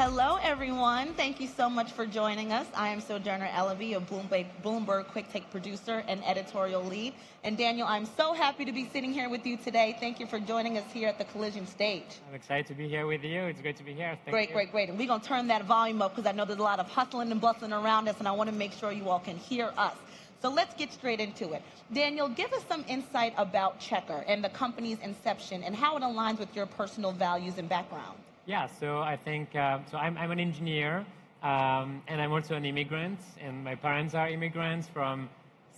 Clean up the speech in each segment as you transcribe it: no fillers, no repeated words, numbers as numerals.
Hello, everyone. Thank you so much for joining us. I am Sojourner Elleby, a Bloomberg Quick Take producer and editorial lead. And Daniel, I'm so happy to be sitting here with you today. Thank you for joining us here at the Collision stage. I'm excited to be here with you. It's great to be here. Great. And we're going to turn that volume up because I know there's a lot of hustling and bustling around us, and I want to make sure you all can hear us. So let's get straight into it. Daniel, give us some insight about Checkr and the company's inception and how it aligns with your personal values and background. Yeah, so I think, so I'm an engineer, and I'm also an immigrant, and my parents are immigrants from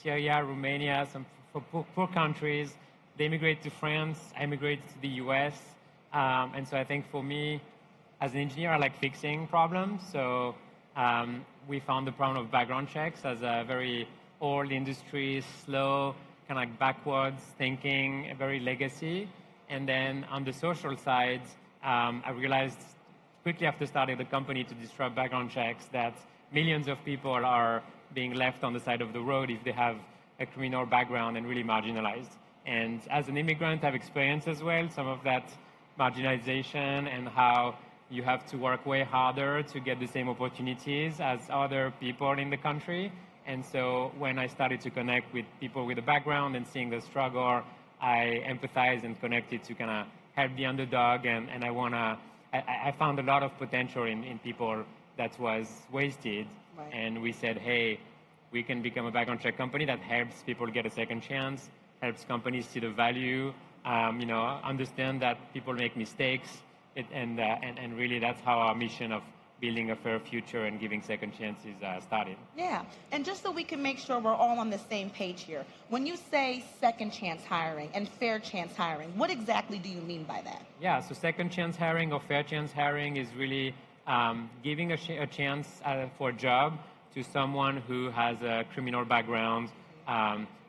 Syria, Romania, some poor countries. They immigrated to France, I immigrated to the US, and so I think for me, as an engineer, I like fixing problems, so we found the problem of background checks as a very old industry, slow, kind of like backwards thinking, a very legacy, and then on the social side, I realized quickly after starting the company to disrupt background checks that millions of people are being left on the side of the road if they have a criminal background and really marginalized. And as an immigrant, I've experienced as well some of that marginalization and how you have to work way harder to get the same opportunities as other people in the country. And so when I started to connect with people with a background and seeing the struggle, I empathized and connected to kind of help the underdog, and I found a lot of potential in people that was wasted. Right. And we said, hey, we can become a background check company that helps people get a second chance, helps companies see the value, understand that people make mistakes, and really that's how our mission of building a fair future and giving second chances started. Yeah, and just so we can make sure we're all on the same page here, when you say second chance hiring and fair chance hiring, what exactly do you mean by that? Yeah, so second chance hiring or fair chance hiring is really giving a chance for a job to someone who has a criminal background.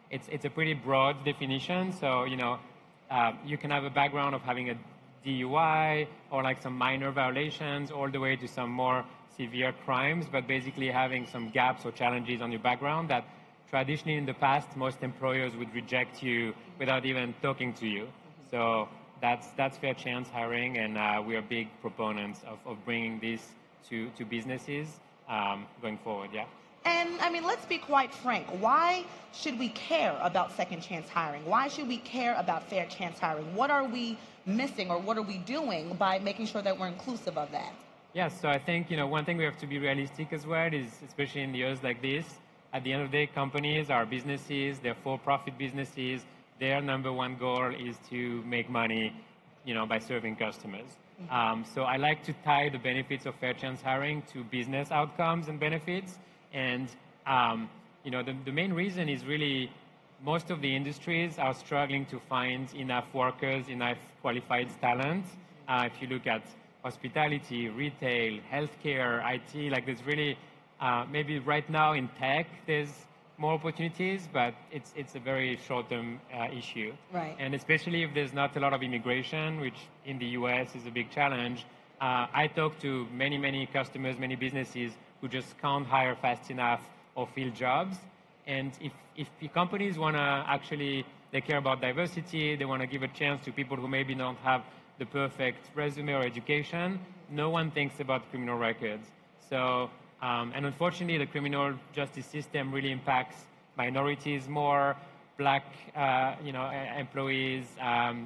It's a pretty broad definition, so you can have a background of having a DUI or like some minor violations all the way to some more severe crimes, but basically having some gaps or challenges on your background that traditionally in the past most employers would reject you without even talking to you. So that's fair chance hiring, and we are big proponents of bringing this to businesses going forward, yeah. And I mean, let's be quite frank. Why should we care about second chance hiring? Why should we care about fair chance hiring? What are we missing, or what are we doing by making sure that we're inclusive of that? Yeah, so I think, one thing we have to be realistic as well is, especially in years like this, at the end of the day, companies are businesses, they're for-profit businesses. Their number one goal is to make money, by serving customers. So I like to tie the benefits of fair chance hiring to business outcomes and benefits. And, the main reason is really most of the industries are struggling to find enough workers, enough qualified talent. If you look at hospitality, retail, healthcare, IT, like there's really, maybe right now in tech, there's more opportunities, but it's a very short-term issue. Right. And especially if there's not a lot of immigration, which in the US is a big challenge. I talk to many customers, many businesses who just can't hire fast enough or fill jobs. And if the companies want to actually, they care about diversity, they want to give a chance to people who maybe don't have the perfect resume or education, no one thinks about criminal records. So, and unfortunately, the criminal justice system really impacts minorities more, Black, employees,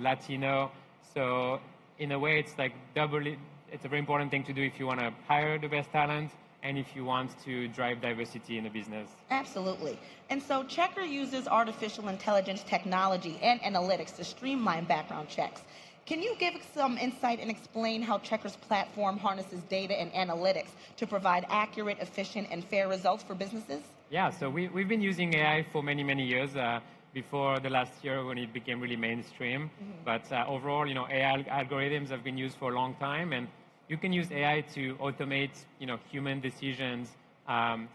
Latino. So in a way, it's like it's a very important thing to do if you want to hire the best talent and if you want to drive diversity in a business. Absolutely. And so Checkr uses artificial intelligence technology and analytics to streamline background checks. Can you give some insight and explain how Checkr's platform harnesses data and analytics to provide accurate, efficient, and fair results for businesses? Yeah, so we've been using AI for many years, before the last year when it became really mainstream. Mm-hmm. But overall, AI algorithms have been used for a long time, and you can use AI to automate, human decisions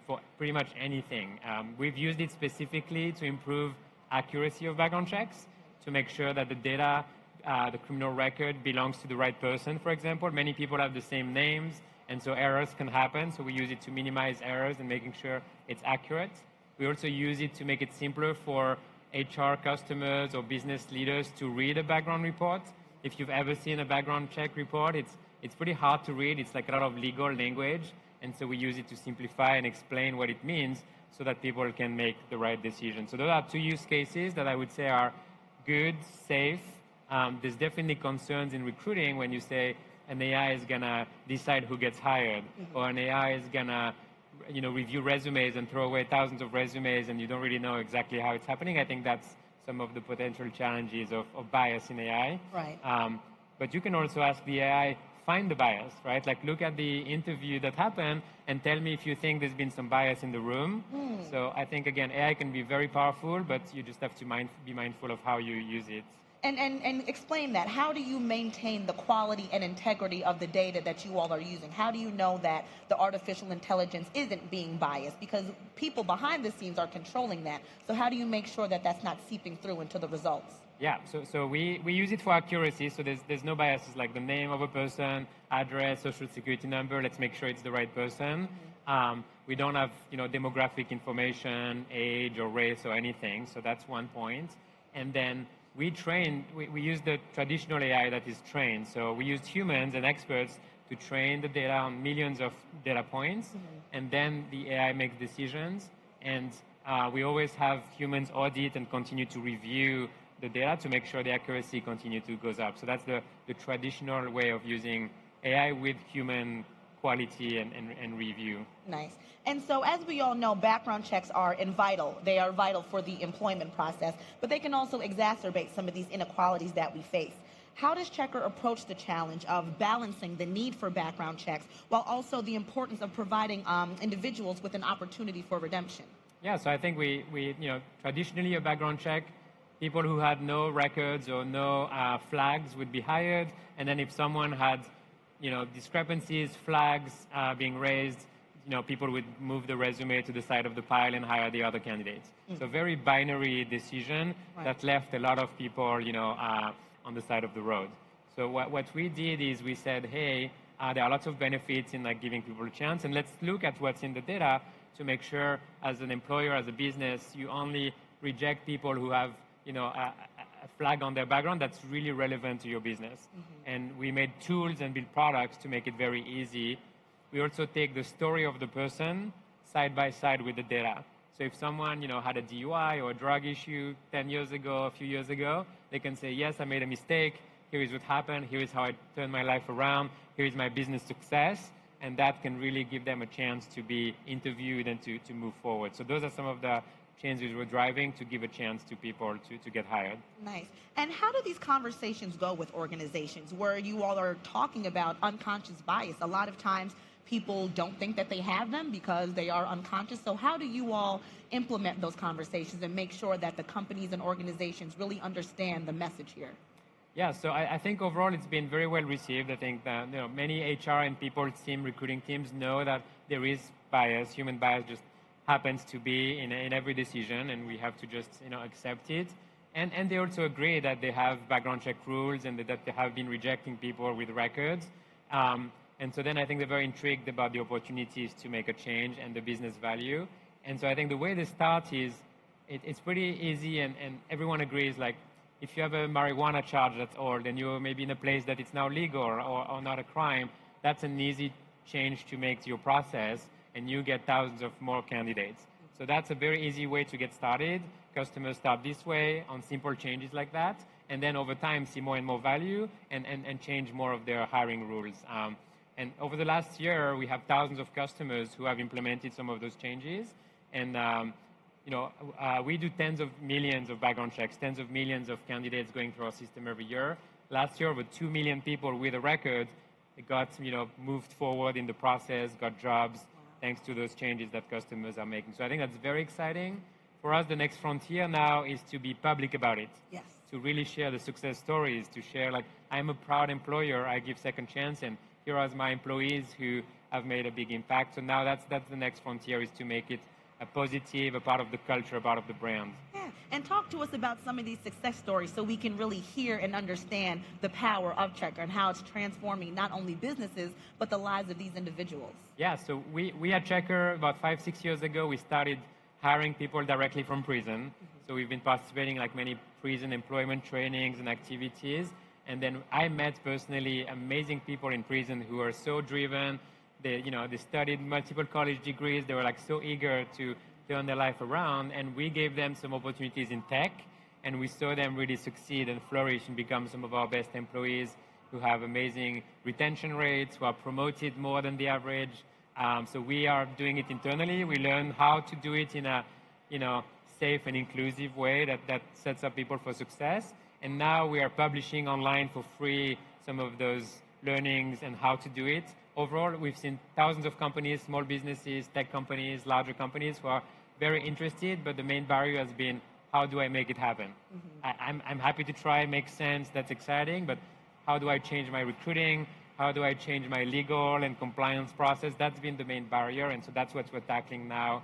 for pretty much anything. We've used it specifically to improve accuracy of background checks, to make sure that the data, the criminal record belongs to the right person, for example. Many people have the same names, and so errors can happen. So we use it to minimize errors and making sure it's accurate. We also use it to make it simpler for HR customers or business leaders to read a background report. If you've ever seen a background check report, it's it's pretty hard to read. It's like a lot of legal language. And so we use it to simplify and explain what it means so that people can make the right decision. So those are two use cases that I would say are good, safe. There's definitely concerns in recruiting when you say an AI is gonna decide who gets hired, or an AI is gonna review resumes and throw away thousands of resumes and you don't really know exactly how it's happening. I think that's some of the potential challenges of bias in AI. Right. But you can also ask the AI, find the bias, right? Like look at the interview that happened and tell me if you think there's been some bias in the room. So I think, again, AI can be very powerful, but you just have to be mindful of how you use it. And explain that. How do you maintain the quality and integrity of the data that you all are using? How do you know that the artificial intelligence isn't being biased? Because people behind the scenes are controlling that. So how do you make sure that that's not seeping through into the results? Yeah, so we use it for accuracy. So there's no biases, like the name of a person, address, social security number. Let's make sure it's the right person. We don't have demographic information, age or race or anything. So that's one point. And then we use the traditional AI that is trained. So we used humans and experts to train the data on millions of data points, and then the AI makes decisions. And we always have humans audit and continue to review the data to make sure the accuracy goes up. So that's the traditional way of using AI with human quality and review. Nice. And so as we all know, background checks are vital. They are vital for the employment process, but they can also exacerbate some of these inequalities that we face. How does Checkr approach the challenge of balancing the need for background checks while also the importance of providing individuals with an opportunity for redemption? Yeah, so I think we traditionally a background check, people who had no records or no flags would be hired, and then if someone had discrepancies, flags being raised, people would move the resume to the side of the pile and hire the other candidates. So very binary decision that left a lot of people, on the side of the road. So what we did is we said, hey, there are lots of benefits in giving people a chance, and let's look at what's in the data to make sure, as an employer, as a business, you only reject people who have, a flag on their background that's really relevant to your business. And we made tools and built products to make it very easy. We also take the story of the person side by side with the data. So if someone, had a DUI or a drug issue 10 years ago, a few years ago, they can say, yes, I made a mistake. Here is what happened. Here is how I turned my life around. Here is my business success. And that can really give them a chance to be interviewed and to move forward. So those are some of the changes we're driving to give a chance to people to get hired. Nice. And how do these conversations go with organizations where you all are talking about unconscious bias? A lot of times people don't think that they have them because they are unconscious. So how do you all implement those conversations and make sure that the companies and organizations really understand the message here? Yeah, so I think overall it's been very well received. I think that many HR and people recruiting teams know that there is bias. Human bias just happens to be in every decision, and we have to just accept it. And they also agree that they have background check rules and that they have been rejecting people with records. And so then I think they're very intrigued about the opportunities to make a change and the business value. And so I think the way they start is it's pretty easy, and everyone agrees, like, if you have a marijuana charge that's old and you're maybe in a place that it's now legal or not a crime, that's an easy change to make to your process, and you get thousands of more candidates. So that's a very easy way to get started. Customers start this way on simple changes like that, and then over time see more and more value and change more of their hiring rules. And over the last year, we have thousands of customers who have implemented some of those changes. And we do tens of millions of background checks, tens of millions of candidates going through our system every year. Last year, over 2 million people with a record got moved forward in the process, got jobs, thanks to those changes that customers are making. So I think that's very exciting. For us, the next frontier now is to be public about it. Yes. To really share the success stories, to share, like, I'm a proud employer, I give second chance, and here are my employees who have made a big impact. So now that's the next frontier, is to make it a positive, a part of the culture, a part of the brand. Yeah, and talk to us about some of these success stories so we can really hear and understand the power of Checkr and how it's transforming not only businesses, but the lives of these individuals. Yeah, so we at Checkr, about 5-6 years ago, we started hiring people directly from prison. So we've been participating like many prison employment trainings and activities. And then I met personally amazing people in prison who are so driven. They studied multiple college degrees. They were like so eager to turn their life around. And we gave them some opportunities in tech, and we saw them really succeed and flourish and become some of our best employees who have amazing retention rates, who are promoted more than the average. So we are doing it internally. We learn how to do it in a safe and inclusive way that sets up people for success. And now we are publishing online for free some of those learnings and how to do it. Overall, we've seen thousands of companies, small businesses, tech companies, larger companies who are very interested, but the main barrier has been, how do I make it happen? Mm-hmm. I'm happy to try, make sense, that's exciting, but how do I change my recruiting? How do I change my legal and compliance process? That's been the main barrier, and so that's what we're tackling now.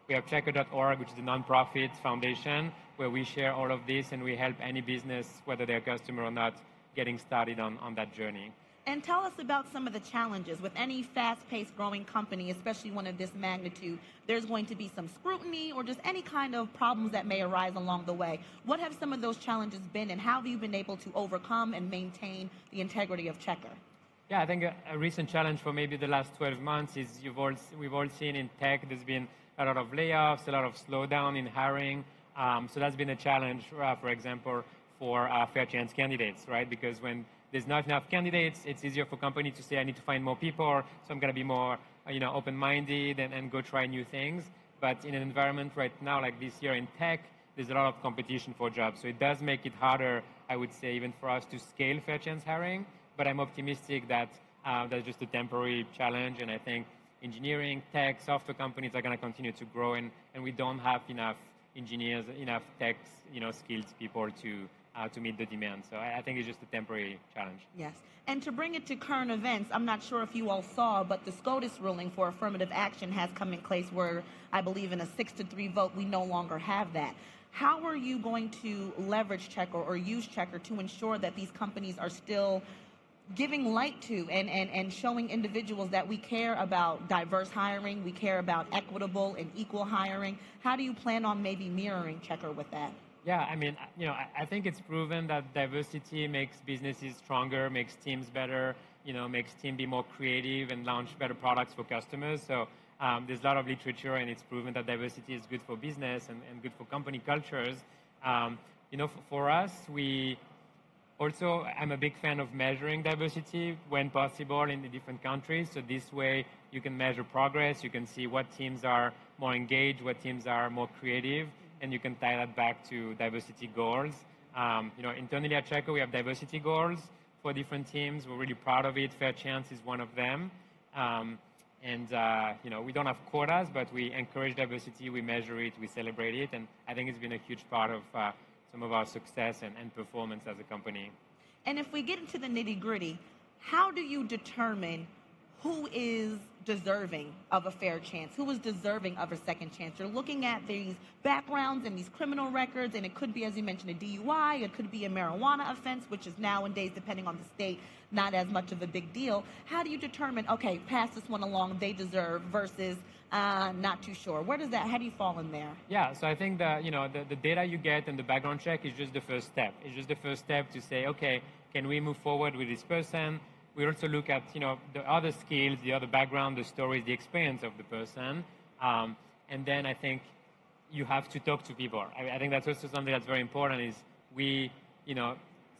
We have Checkr.org, which is a nonprofit foundation where we share all of this and we help any business, whether they're a customer or not, getting started on that journey. And tell us about some of the challenges. With any fast-paced growing company, especially one of this magnitude, there's going to be some scrutiny or just any kind of problems that may arise along the way. What have some of those challenges been, and how have you been able to overcome and maintain the integrity of Checkr? Yeah, I think a recent challenge for maybe the last 12 months is we've all seen in tech, there's been a lot of layoffs, a lot of slowdown in hiring. So that's been a challenge, for example, for fair chance candidates, right? Because when there's not enough candidates, it's easier for companies to say, I need to find more people, so I'm going to be more open-minded and go try new things. But in an environment right now, like this year in tech, there's a lot of competition for jobs. So it does make it harder, I would say, even for us to scale fair chance hiring. But I'm optimistic that that's just a temporary challenge. And I think engineering, tech, software companies are going to continue to grow. And we don't have enough engineers, enough tech, skilled people to meet the demand. So I think it's just a temporary challenge. Yes. And to bring it to current events, I'm not sure if you all saw, but the SCOTUS ruling for affirmative action has come in place where I believe in a 6-3 vote, we no longer have that. How are you going to leverage Checkr or use Checkr to ensure that these companies are still giving light to and showing individuals that we care about diverse hiring, we care about equitable and equal hiring? How do you plan on maybe mirroring Checkr with that? Yeah, I mean, I think it's proven that diversity makes businesses stronger, makes teams better, makes teams be more creative and launch better products for customers. So there's a lot of literature, and it's proven that diversity is good for business and good for company cultures. For us, I'm a big fan of measuring diversity when possible in the different countries. So this way, you can measure progress, you can see what teams are more engaged, what teams are more creative, and you can tie that back to diversity goals. Internally at Checkr, we have diversity goals for different teams. We're really proud of it. Fair Chance is one of them. We don't have quotas, but we encourage diversity, we measure it, we celebrate it, and I think it's been a huge part of some of our success and performance as a company. And if we get into the nitty-gritty, how do you determine who is deserving of a fair chance, who is deserving of a second chance? You're looking at these backgrounds and these criminal records, and it could be, as you mentioned, a DUI, it could be a marijuana offense, which is nowadays, depending on the state, not as much of a big deal. How do you determine, okay, pass this one along, they deserve, versus not too sure? How do you fall in there? Yeah, so I think that, the data you get and the background check is just the first step. It's just the first step to say, okay, can we move forward with this person? We also look at, the other skills, the other background, the stories, the experience of the person. And then I think you have to talk to people. I think that's also something that's very important is we,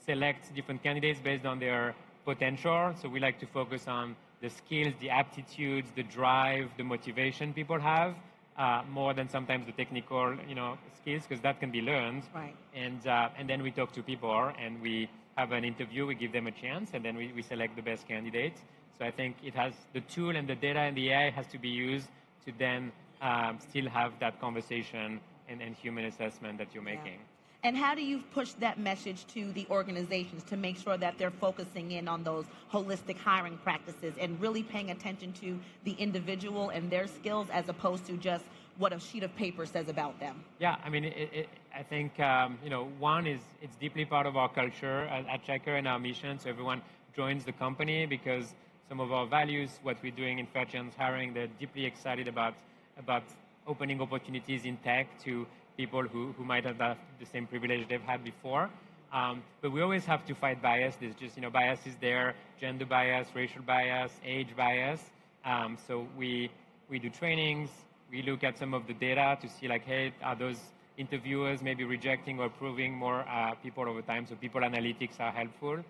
select different candidates based on their potential. So we like to focus on the skills, the aptitudes, the drive, the motivation people have, more than sometimes the technical, skills, because that can be learned. Right. And then we talk to people and we have an interview, we give them a chance, and then we select the best candidates. So I think it has the tool and the data and the AI has to be used to then still have that conversation and human assessment that you're making. And how do you push that message to the organizations to make sure that they're focusing in on those holistic hiring practices and really paying attention to the individual and their skills as opposed to just what a sheet of paper says about them? Yeah, I mean, I think, one is it's deeply part of our culture at Checkr and our mission. So everyone joins the company because some of our values, what we're doing in fair chance hiring, they're deeply excited about opening opportunities in tech to people who might have the same privilege they've had before. But we always have to fight bias. There's just, bias is there, gender bias, racial bias, age bias. So we do trainings. We look at some of the data to see, like, hey, are those interviewers maybe rejecting or approving more people over time? So people analytics are helpful.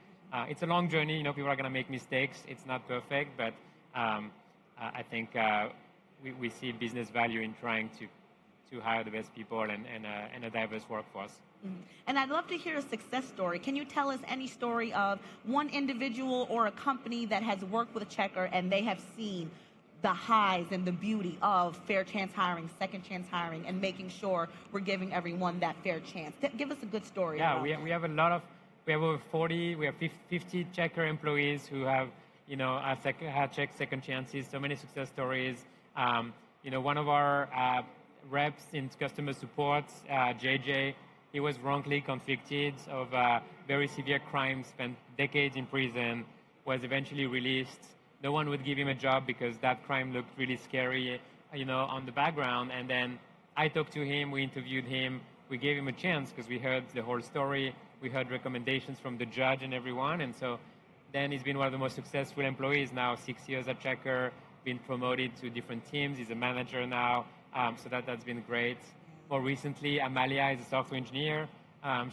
It's a long journey. People are going to make mistakes. It's not perfect, but I think we see business value in trying to hire the best people and a diverse workforce. Mm-hmm. And I'd love to hear a success story. Can you tell us any story of one individual or a company that has worked with Checkr and they have seen the highs and the beauty of fair chance hiring, second chance hiring, and making sure we're giving everyone that fair chance? Give us a good story. Yeah, we have over 40, we have 50 Checkr employees who have, had second chances, so many success stories. One of our reps in customer support, JJ, he was wrongly convicted of very severe crimes, spent decades in prison, was eventually released. No one would give him a job because that crime looked really scary, on the background. And then I talked to him, we interviewed him, we gave him a chance because we heard the whole story. We heard recommendations from the judge and everyone. And so then he's been one of the most successful employees now, 6 years at Checkr, been promoted to different teams. He's a manager now. So that's been great. More recently, Amalia is a software engineer.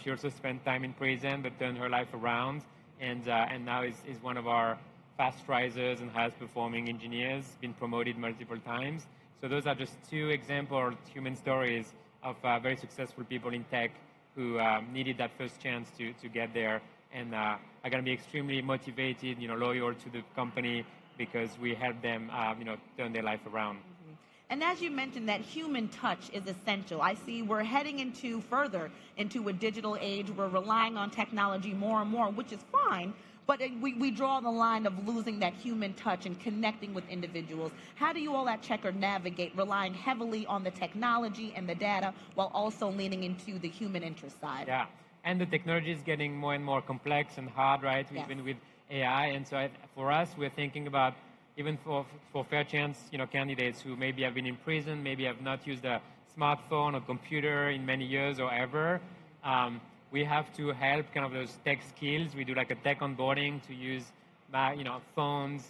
She also spent time in prison but turned her life around. And now is one of our fast risers and highest performing engineers, been promoted multiple times. So those are just two examples, human stories of very successful people in tech who needed that first chance to get there and are going to be extremely motivated, loyal to the company because we help them, turn their life around. And as you mentioned, that human touch is essential. I see we're heading further into a digital age. We're relying on technology more and more, which is fine. But we draw the line of losing that human touch and connecting with individuals. How do you all at Checkr navigate relying heavily on the technology and the data while also leaning into the human interest side? Yeah, and the technology is getting more and more complex and hard, right? Yes. Even with AI. And so for us, we're thinking about even for fair chance, candidates who maybe have been in prison, maybe have not used a smartphone or computer in many years or ever. We have to help kind of those tech skills. We do like a tech onboarding to use, phones,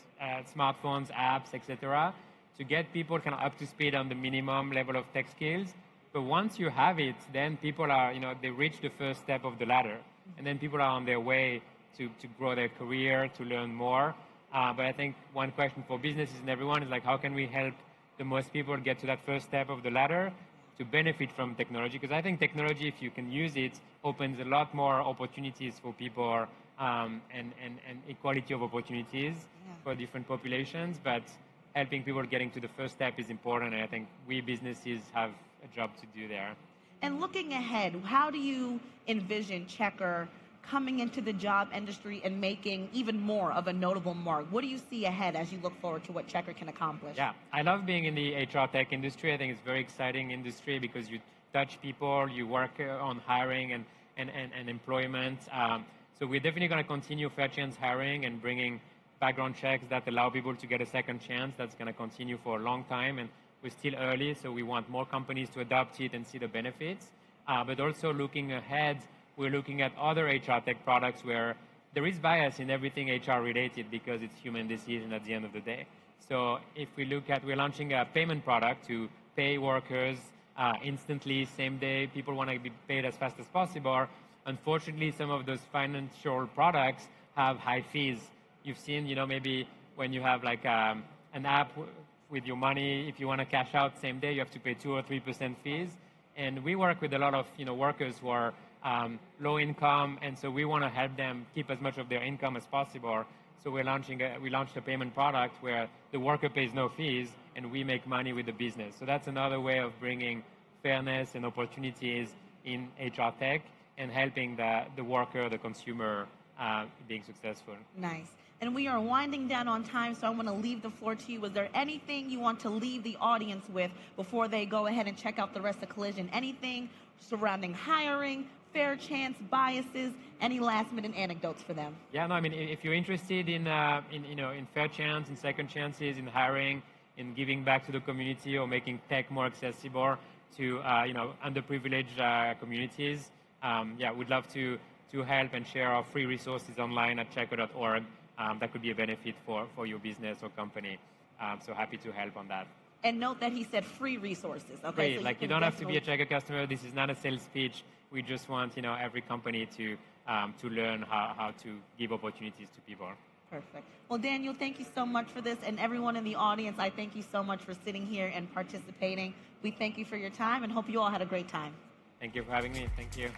smartphones, apps, etc., to get people kind of up to speed on the minimum level of tech skills. But once you have it, then people are, they reach the first step of the ladder, and then people are on their way to grow their career, to learn more. But I think one question for businesses and everyone is like, how can we help the most people get to that first step of the ladder to benefit from technology? Because I think technology, if you can use it, opens a lot more opportunities for people and equality of opportunities for different populations. But helping people getting to the first step is important, and I think we businesses have a job to do there. And looking ahead, how do you envision Checkr coming into the job industry and making even more of a notable mark? What do you see ahead as you look forward to what Checkr can accomplish? Yeah, I love being in the HR tech industry. I think it's a very exciting industry because you touch people, you work on hiring and employment. So we're definitely going to continue fair chance hiring and bringing background checks that allow people to get a second chance. That's going to continue for a long time, and we're still early, so we want more companies to adopt it and see the benefits. But also looking ahead, we're looking at other HR tech products where there is bias in everything HR related because it's human decision at the end of the day. So if we look at, we're launching a payment product to pay workers instantly, same day. People want to be paid as fast as possible. Unfortunately, some of those financial products have high fees. You've seen, maybe when you have like an app with your money, if you want to cash out same day, you have to pay 2 or 3% fees. And we work with a lot of workers who are low income, and so we want to help them keep as much of their income as possible. So we launched a payment product where the worker pays no fees and we make money with the business. So that's another way of bringing fairness and opportunities in HR tech and helping the worker, the consumer, being successful. Nice. And we are winding down on time, so I want to leave the floor to you. Is there anything you want to leave the audience with before they go ahead and check out the rest of Collision? Anything surrounding hiring, fair chance, biases, any last-minute anecdotes for them? Yeah, no, I mean, if you're interested in fair chance, in second chances, in hiring, in giving back to the community or making tech more accessible to underprivileged communities, we'd love to to help and share our free resources online at checkr.org. That could be a benefit for your business or company. So happy to help on that. And note that he said free resources. Okay, free, so like you don't have to be a Checkr customer. This is not a sales pitch. We just want every company to learn how to give opportunities to people. Perfect. Well, Daniel, thank you so much for this, and everyone in the audience, I thank you so much for sitting here and participating. We thank you for your time and hope you all had a great time. Thank you for having me. Thank you.